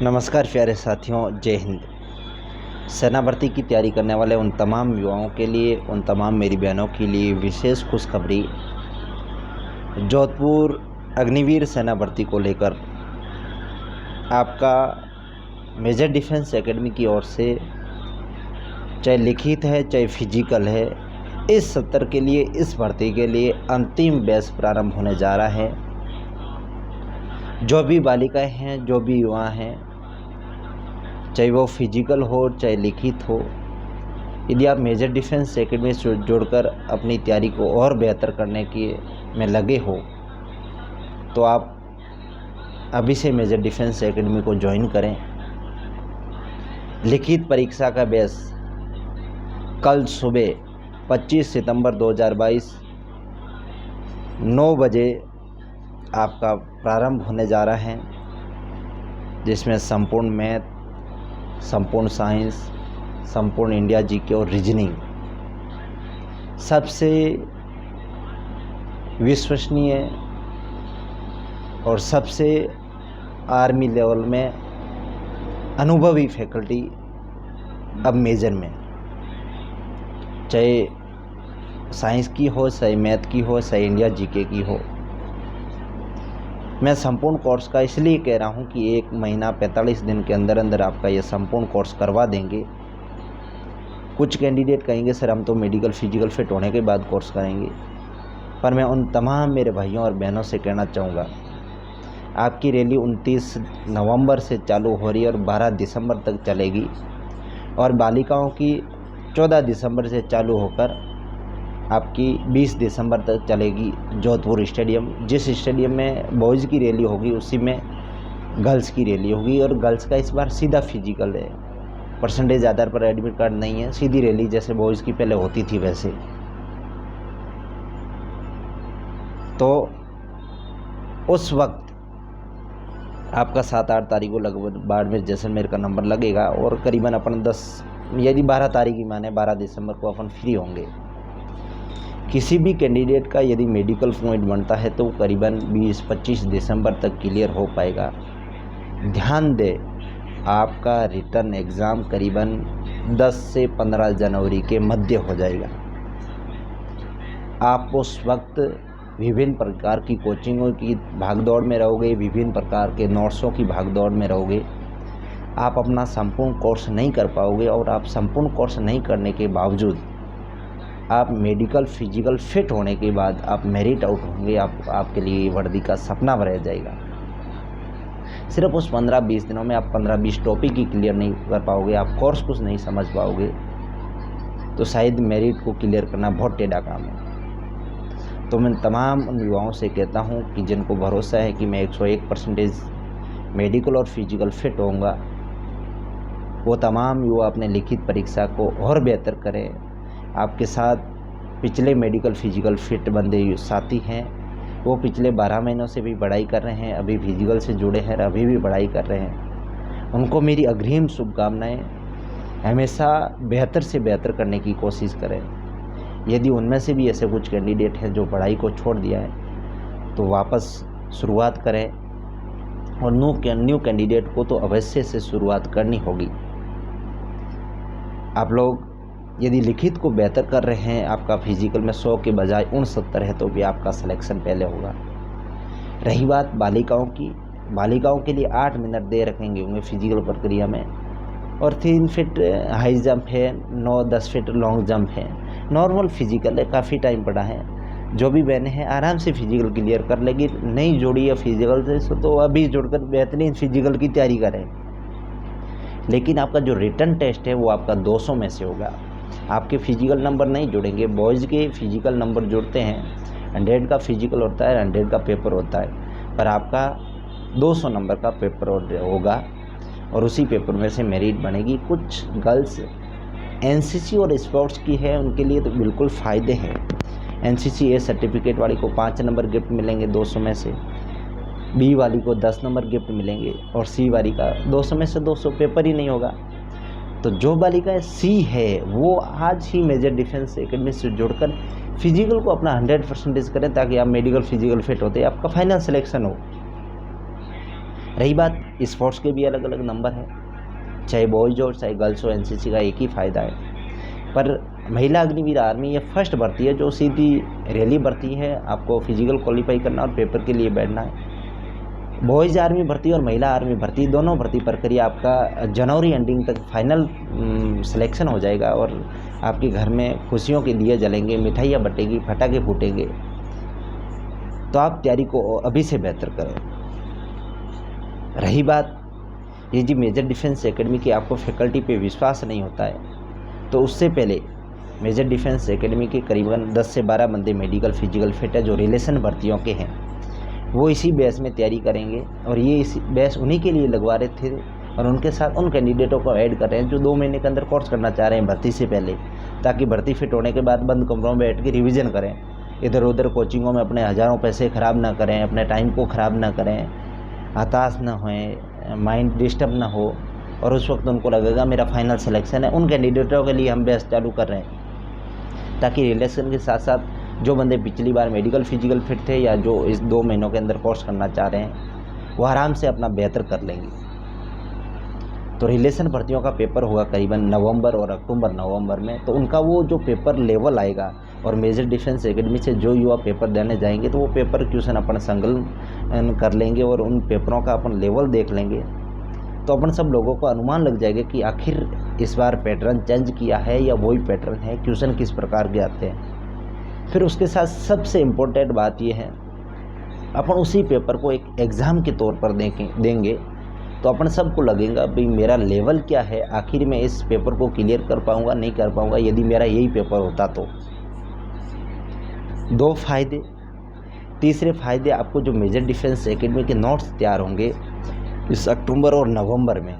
नमस्कार प्यारे साथियों, जय हिंद। सेना भर्ती की तैयारी करने वाले उन तमाम युवाओं के लिए, उन तमाम मेरी बहनों के लिए विशेष खुशखबरी। जोधपुर अग्निवीर सेना भर्ती को लेकर आपका मेजर डिफेंस एकेडमी की ओर से चाहे लिखित है चाहे फिजिकल है, इस सत्र के लिए, इस भर्ती के लिए अंतिम बैच प्रारंभ होने जा रहा है। जो भी बालिकाएं हैं, जो भी युवा हैं, चाहे वो फिजिकल हो चाहे लिखित हो, यदि आप मेजर डिफेंस एकेडमी से जुड़कर अपनी तैयारी को और बेहतर करने के में लगे हो तो आप अभी से मेजर डिफेंस एकेडमी को ज्वाइन करें। लिखित परीक्षा का बैच कल सुबह 25 सितंबर 2022 9 बजे आपका प्रारंभ होने जा रहा है, जिसमें संपूर्ण मैथ, संपूर्ण साइंस, संपूर्ण इंडिया जीके और रीजनिंग सबसे विश्वसनीय और सबसे आर्मी लेवल में अनुभवी फैकल्टी अब मेजर में, चाहे साइंस की हो, चाहे मैथ की हो, चाहे इंडिया जीके की हो। मैं संपूर्ण कोर्स का इसलिए कह रहा हूं कि 1 महीना 45 दिन के अंदर अंदर आपका ये संपूर्ण कोर्स करवा देंगे। कुछ कैंडिडेट कहेंगे सर हम तो मेडिकल फिजिकल फिट होने के बाद कोर्स करेंगे, पर मैं उन तमाम मेरे भाइयों और बहनों से कहना चाहूँगा, आपकी रैली 29 नवंबर से चालू हो रही है और 12 दिसंबर तक चलेगी, और बालिकाओं की 14 दिसंबर से चालू होकर आपकी 20 दिसंबर तक चलेगी जोधपुर स्टेडियम। जिस स्टेडियम में बॉयज़ की रैली होगी उसी में गर्ल्स की रैली होगी, और गर्ल्स का इस बार सीधा फिजिकल है, परसेंटेज आधार पर एडमिट कार्ड नहीं है, सीधी रैली जैसे बॉयज़ की पहले होती थी वैसे। तो उस वक्त आपका 7-8 तारीख को लगभग बाड़मेर जैसलमेर का नंबर लगेगा, और करीबन अपन 10 यदि 12 तारीख की माने 12 दिसंबर को अपन फ्री होंगे। किसी भी कैंडिडेट का यदि मेडिकल पॉइंट बनता है तो करीबन 20-25 दिसंबर तक क्लियर हो पाएगा। ध्यान दें, आपका रिटर्न एग्ज़ाम करीबन 10 से 15 जनवरी के मध्य हो जाएगा। आप उस वक्त विभिन्न प्रकार की कोचिंगों की भागदौड़ में रहोगे, विभिन्न प्रकार के नोट्सों की भागदौड़ में रहोगे। आप अपना संपूर्ण कोर्स नहीं कर पाओगे, और आप संपूर्ण कोर्स नहीं करने के बावजूद आप मेडिकल फिजिकल फिट होने के बाद आप मेरिट आउट होंगे। आपके लिए वर्दी का सपना रह जाएगा। सिर्फ उस 15-20 दिनों में आप 15-20 टॉपिक ही क्लियर नहीं कर पाओगे, आप कोर्स कुछ नहीं समझ पाओगे, तो शायद मेरिट को क्लियर करना बहुत टेढ़ा काम है। तो मैं तमाम उन युवाओं से कहता हूं कि जिनको भरोसा है कि मैं 101% मेडिकल और फिजिकल फिट होऊंगा, वो तमाम युवा अपने लिखित परीक्षा को और बेहतर करें। आपके साथ पिछले मेडिकल फिजिकल फिट बंदे साथी हैं, वो पिछले 12 महीनों से भी पढ़ाई कर रहे हैं, अभी फिजिकल से जुड़े हैं, अभी भी पढ़ाई कर रहे हैं। उनको मेरी अग्रिम शुभकामनाएं। हमेशा बेहतर से बेहतर करने की कोशिश करें। यदि उनमें से भी ऐसे कुछ कैंडिडेट हैं जो पढ़ाई को छोड़ दिया है तो वापस शुरुआत करें, और न्यू कैंडिडेट को तो अवश्य से शुरुआत करनी होगी। आप लोग यदि लिखित को बेहतर कर रहे हैं, आपका फिजिकल में 100 के बजाय 69 है, तो भी आपका सिलेक्शन पहले होगा। रही बात बालिकाओं की, बालिकाओं के लिए 8 मिनट दे रखेंगे होंगे फिजिकल प्रक्रिया में, और 3 फीट हाई जंप है, 9-10 फीट लॉन्ग जंप है। नॉर्मल फिजिकल है, काफ़ी टाइम पड़ा है। जो भी बहनें हैं आराम से फिजिकल क्लियर कर लेगी। नहीं जुड़ी है फिजिकल से तो अभी जुड़कर बेहतरीन फिजिकल की तैयारी करें। लेकिन आपका जो रिटर्न टेस्ट है वो आपका 200 में से होगा। आपके फिजिकल नंबर नहीं जुड़ेंगे। बॉयज़ के फिजिकल नंबर जुड़ते हैं, 100 का फिजिकल होता है, 100 का पेपर होता है, पर आपका 200 नंबर का पेपर होगा, और उसी पेपर में से मेरिट बनेगी। कुछ गर्ल्स एनसीसी और स्पोर्ट्स की है, उनके लिए तो बिल्कुल फ़ायदे हैं। एनसीसी ए सर्टिफिकेट वाली को 5 नंबर गिफ्ट मिलेंगे 200 में से, बी वाली को 10 नंबर गिफ्ट मिलेंगे, और सी वाली का 200 में से 200 पेपर ही नहीं होगा। तो जो बालिका सी है वो आज ही मेजर डिफेंस एकेडमी से जुड़कर फिजिकल को अपना 100% करें, ताकि आप मेडिकल फिजिकल फिट होते आपका फाइनल सिलेक्शन हो। रही बात स्पोर्ट्स के भी अलग अलग नंबर है, चाहे बॉयज़ हो चाहे गर्ल्स हो, एनसीसी का एक ही फ़ायदा है। पर महिला अग्निवीर आर्मी ये फर्स्ट भर्ती है जो सीधी रैली भर्ती है, आपको फिजिकल क्वालिफाई करना और पेपर के लिए बैठना है। बॉयज़ आर्मी भर्ती और महिला आर्मी भर्ती दोनों भर्ती प्रक्रिया आपका जनवरी एंडिंग तक फाइनल सिलेक्शन हो जाएगा और आपके घर में खुशियों के दिए जलेंगे, मिठाइयाँ बटेंगी, पटाखे फूटेंगे। तो आप तैयारी को अभी से बेहतर करें। रही बात ये जी मेजर डिफेंस एकेडमी की आपको फैकल्टी पे विश्वास नहीं होता है, तो उससे पहले मेजर डिफेंस एकेडमी के करीबन 10 से 12 बंदे मेडिकल फिजिकल फिट है जो रिलेशन भर्तियों के हैं, वो इसी बैच में तैयारी करेंगे और ये इसी बैच उन्हीं के लिए लगवा रहे थे और उनके साथ उन कैंडिडेटों को ऐड कर रहे हैं जो 2 महीने के अंदर कोर्स करना चाह रहे हैं भर्ती से पहले, ताकि भर्ती फिट होने के बाद बंद कमरों में बैठ के रिवीजन करें, इधर उधर कोचिंगों में अपने हज़ारों पैसे ख़राब ना करें, अपने टाइम को ख़राब ना करें, हताश ना होएं, माइंड डिस्टर्ब ना हो और उस वक्त उनको लगेगा मेरा फाइनल सिलेक्शन है। उन कैंडिडेटों के लिए हम बैच चालू कर रहे हैं ताकि रिलेशन के साथ साथ जो बंदे पिछली बार मेडिकल फिजिकल फिट थे या जो इस 2 महीनों के अंदर कोर्स करना चाह रहे हैं वो आराम से अपना बेहतर कर लेंगे। तो रिलेशन भर्तियों का पेपर होगा करीबन नवंबर और अक्टूबर नवंबर में, तो उनका वो जो पेपर लेवल आएगा और मेजर डिफेंस एकेडमी से जो युवा पेपर देने जाएंगे तो वो पेपर क्वेश्चन अपन संकलन कर लेंगे और उन पेपरों का अपन लेवल देख लेंगे, तो अपन सब लोगों को अनुमान लग जाएगा कि आखिर इस बार पैटर्न चेंज किया है या वही पैटर्न है, क्वेश्चन किस प्रकार के आते हैं। फिर उसके साथ सबसे इम्पोर्टेंट बात यह है अपन उसी पेपर को एक एग्ज़ाम के तौर पर देंगे तो अपन सबको लगेगा भाई मेरा लेवल क्या है, आखिर में इस पेपर को क्लियर कर पाऊँगा नहीं कर पाऊँगा यदि मेरा यही पेपर होता तो। 2 फ़ायदे। तीसरे फ़ायदे आपको जो मेजर डिफेंस एकेडमी के नोट्स तैयार होंगे इस अक्टूबर और नवंबर में,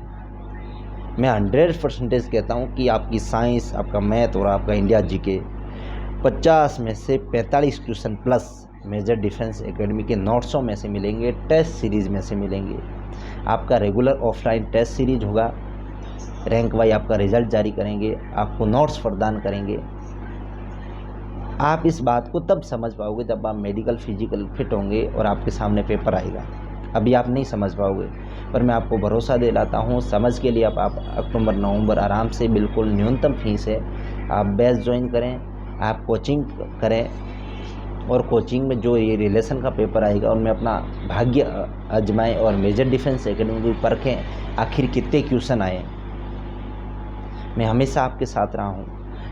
मैं 100% कहता हूँ कि आपकी साइंस, आपका मैथ और आपका इंडिया जीके 50 में से 45 question plus major defence academy के नोट्सों में से मिलेंगे, टेस्ट सीरीज़ में से मिलेंगे। आपका रेगुलर ऑफलाइन टेस्ट सीरीज होगा, रैंक वाइज आपका रिजल्ट जारी करेंगे, आपको नोट्स प्रदान करेंगे। आप इस बात को तब समझ पाओगे जब आप मेडिकल फिजिकल फिट होंगे और आपके सामने पेपर आएगा, अभी आप नहीं समझ पाओगे। पर मैं आपको भरोसा दिलाता हूँ, समझ के लिए आप अक्टूबर नवंबर आराम से, बिल्कुल न्यूनतम फीस है, आप बैच ज्वाइन करें, आप कोचिंग करें और कोचिंग में जो ये रिलेशन का पेपर आएगा उनमें अपना भाग्य आजमाएं और मेजर डिफेंस एकेडमी को परखें आखिर कितने क्वेश्चन आए। मैं हमेशा आपके साथ रहा हूँ,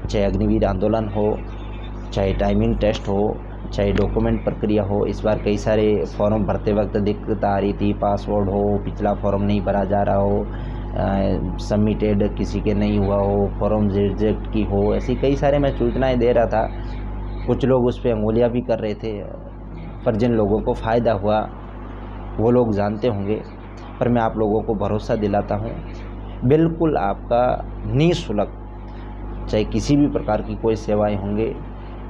चाहे अग्निवीर आंदोलन हो, चाहे टाइमिंग टेस्ट हो, चाहे डॉक्यूमेंट प्रक्रिया हो। इस बार कई सारे फॉर्म भरते वक्त दिक्कत आ रही थी, पासवर्ड हो, पिछला फॉर्म नहीं भरा जा रहा हो, सबमिटेड किसी के नहीं हुआ हो, फॉर्म रिजेक्ट की हो, ऐसी कई सारे मैं सूचनाएं दे रहा था। कुछ लोग उस पर अंगुलियाँ भी कर रहे थे, पर जिन लोगों को फ़ायदा हुआ वो लोग जानते होंगे। पर मैं आप लोगों को भरोसा दिलाता हूँ, बिल्कुल आपका निःशुल्क, चाहे किसी भी प्रकार की कोई सेवाएं होंगे,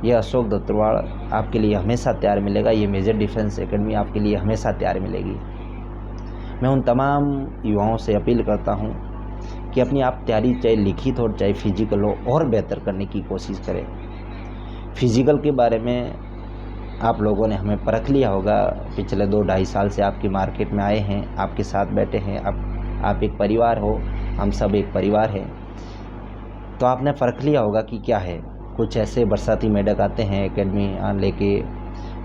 यह अशोक दत्तवाड़ आपके लिए हमेशा तैयार मिलेगा। ये मेजर डिफेंस एकेडमी आपके लिए हमेशा तैयार मिलेगी। मैं उन तमाम युवाओं से अपील करता हूं कि अपनी आप तैयारी चाहे लिखित हो चाहे फिजिकल हो और बेहतर करने की कोशिश करें। फिजिकल के बारे में आप लोगों ने हमें परख लिया होगा, पिछले 2-2.5 साल से आपकी मार्केट में आए हैं, आपके साथ बैठे हैं, आप एक परिवार हो, हम सब एक परिवार हैं, तो आपने परख लिया होगा कि क्या है। कुछ ऐसे बरसाती मेढक आते हैं एकेडमी लेके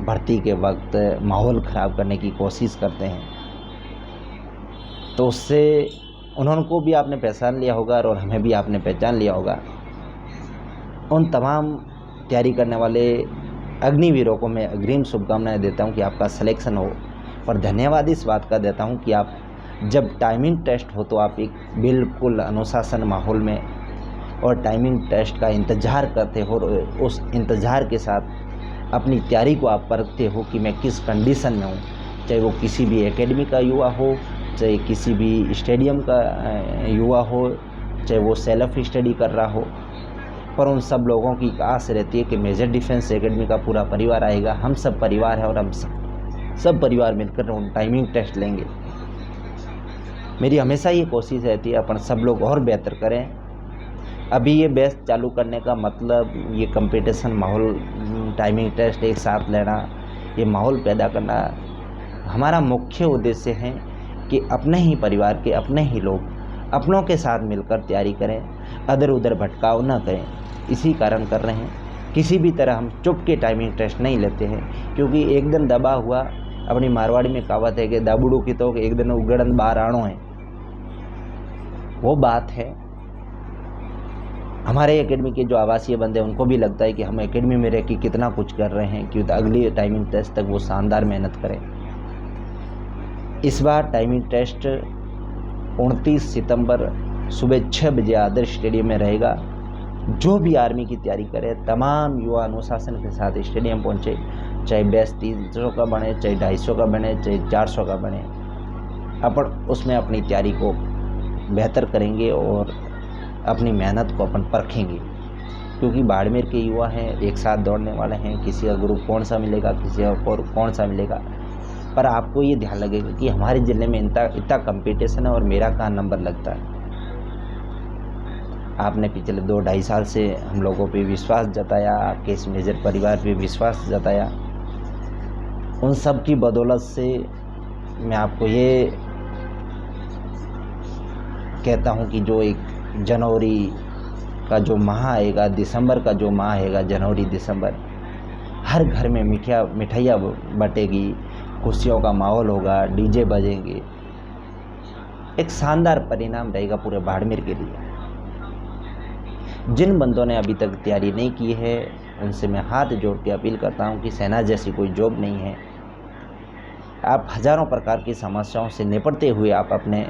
भर्ती के वक्त माहौल ख़राब करने की कोशिश करते हैं, तो उससे उनको भी आपने पहचान लिया होगा और हमें भी आपने पहचान लिया होगा। उन तमाम तैयारी करने वाले अग्निवीरों को मैं अग्रिम शुभकामनाएं देता हूं कि आपका सिलेक्शन हो, और धन्यवाद इस बात का देता हूं कि आप जब टाइमिंग टेस्ट हो तो आप एक बिल्कुल अनुशासन माहौल में और टाइमिंग टेस्ट का इंतज़ार करते हो और उस इंतज़ार के साथ अपनी तैयारी को आप परखते हो कि मैं किस कंडीशन में हूँ। चाहे वो किसी भी एकेडमी का युवा हो, चाहे किसी भी स्टेडियम का युवा हो, चाहे वो सेल्फ स्टडी कर रहा हो, पर उन सब लोगों की आस रहती है कि मेजर डिफेंस एकेडमी का पूरा परिवार आएगा। हम सब परिवार है और हम सब परिवार मिलकर उन टाइमिंग टेस्ट लेंगे। मेरी हमेशा ये कोशिश रहती है अपन सब लोग और बेहतर करें। अभी ये बैच चालू करने का मतलब ये कंपटीशन माहौल, टाइमिंग टेस्ट एक साथ लेना, ये माहौल पैदा करना हमारा मुख्य उद्देश्य है कि अपने ही परिवार के अपने ही लोग अपनों के साथ मिलकर तैयारी करें, अदर उधर भटकाव न करें। इसी कारण कर रहे हैं। किसी भी तरह हम चुप के टाइमिंग टेस्ट नहीं लेते हैं, क्योंकि एक दिन दबा हुआ, अपनी मारवाड़ी में कहावत है कि दाबुड़ू की तो एक दिन उगड़न बार आणो है, वो बात है। हमारे एकेडमी के जो आवासीय बंदे उनको भी लगता है कि हम एकेडमी में रह के कितना कुछ कर रहे हैं, क्योंकि अगली टाइमिंग टेस्ट तक वो शानदार मेहनत करें। इस बार टाइमिंग टेस्ट 29 सितंबर सुबह 6 बजे आदर्श स्टेडियम में रहेगा। जो भी आर्मी की तैयारी करे तमाम युवा अनुशासन के साथ स्टेडियम पहुँचे, चाहे बैच 300 का बने, चाहे 250 का बने, चाहे 400 का बने, अपन उसमें अपनी तैयारी को बेहतर करेंगे और अपनी मेहनत को अपन परखेंगे। क्योंकि बाड़मेर के युवा हैं, एक साथ दौड़ने वाले हैं, किसी का ग्रुप कौन सा मिलेगा, किसी का कौन सा मिलेगा, पर आपको ये ध्यान लगेगा कि हमारे ज़िले में इतना कंपटीशन है और मेरा कहाँ नंबर लगता है। आपने पिछले 2-2.5 साल से हम लोगों पे विश्वास जताया, आपके इस मेजर परिवार पे विश्वास जताया। उन सब की बदौलत से मैं आपको ये कहता हूँ कि जो एक जनवरी का जो माह आएगा, दिसंबर का जो माह आएगा, जनवरी दिसंबर, हर घर में मिठाइयाँ बटेगी, खुशियों का माहौल होगा, डीजे बजेंगे। एक शानदार परिणाम रहेगा पूरे बाड़मेर के लिए। जिन बंदों ने अभी तक तैयारी नहीं की है उनसे मैं हाथ जोड़ के अपील करता हूं कि सेना जैसी कोई जॉब नहीं है। आप हज़ारों प्रकार की समस्याओं से निपटते हुए आप अपने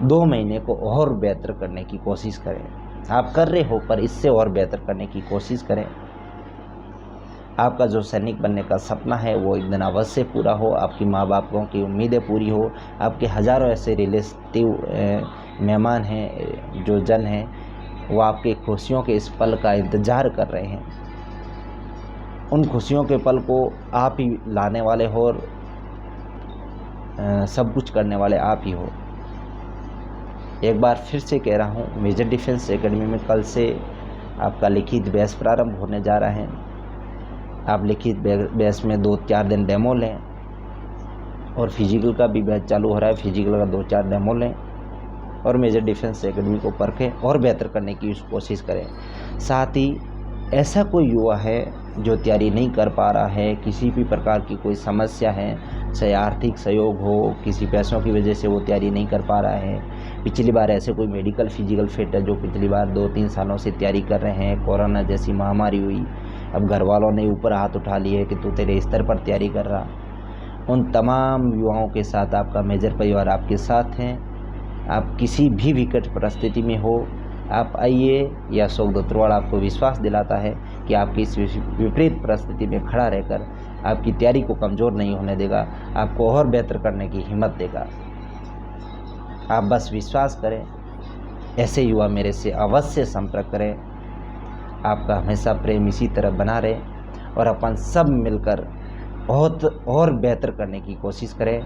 2 महीने को और बेहतर करने की कोशिश करें। आप कर रहे हो, पर इससे और बेहतर करने की कोशिश करें। आपका जो सैनिक बनने का सपना है वो एक दिन अवश्य पूरा हो, आपकी माँ बापों की उम्मीदें पूरी हो, आपके हज़ारों ऐसे रिलेटिव मेहमान हैं, जो जन हैं, वो आपके खुशियों के इस पल का इंतज़ार कर रहे हैं। उन खुशियों के पल को आप ही लाने वाले हो और सब कुछ करने वाले आप ही हो। एक बार फिर से कह रहा हूँ, मेजर डिफेंस एकेडमी में कल से आपका लिखित बैच प्रारंभ होने जा रहा है। आप लिखित बैच में 2-4 दिन डेमो लें और फिजिकल का भी बैच चालू हो रहा है, फिजिकल का 2-4 डेमो लें और मेजर डिफेंस एकेडमी को परखें और बेहतर करने की कोशिश करें। साथ ही ऐसा कोई युवा है जो तैयारी नहीं कर पा रहा है, किसी भी प्रकार की कोई समस्या है, चाहे आर्थिक सहयोग हो, किसी पैसों की वजह से वो तैयारी नहीं कर पा रहा है, पिछली बार ऐसे कोई मेडिकल फिजिकल फिट है जो पिछली बार 2-3 सालों से तैयारी कर रहे हैं, कोरोना जैसी महामारी हुई, अब घर वालों ने ऊपर हाथ उठा लिए कि तू तेरे स्तर पर तैयारी कर रहा, उन तमाम युवाओं के साथ आपका मेजर परिवार आपके साथ हैं। आप किसी भी विकट परिस्थिति में हो, आप आइए, या अशोक दत्तरवाड़ आपको विश्वास दिलाता है कि आपकी इस विपरीत परिस्थिति में खड़ा रहकर आपकी तैयारी को कमज़ोर नहीं होने देगा, आपको और बेहतर करने की हिम्मत देगा। आप बस विश्वास करें। ऐसे युवा मेरे से अवश्य संपर्क करें। आपका हमेशा प्रेम इसी तरह बना रहे और अपन सब मिलकर बहुत और बेहतर करने की कोशिश करें।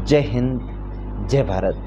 जय हिंद, जय भारत।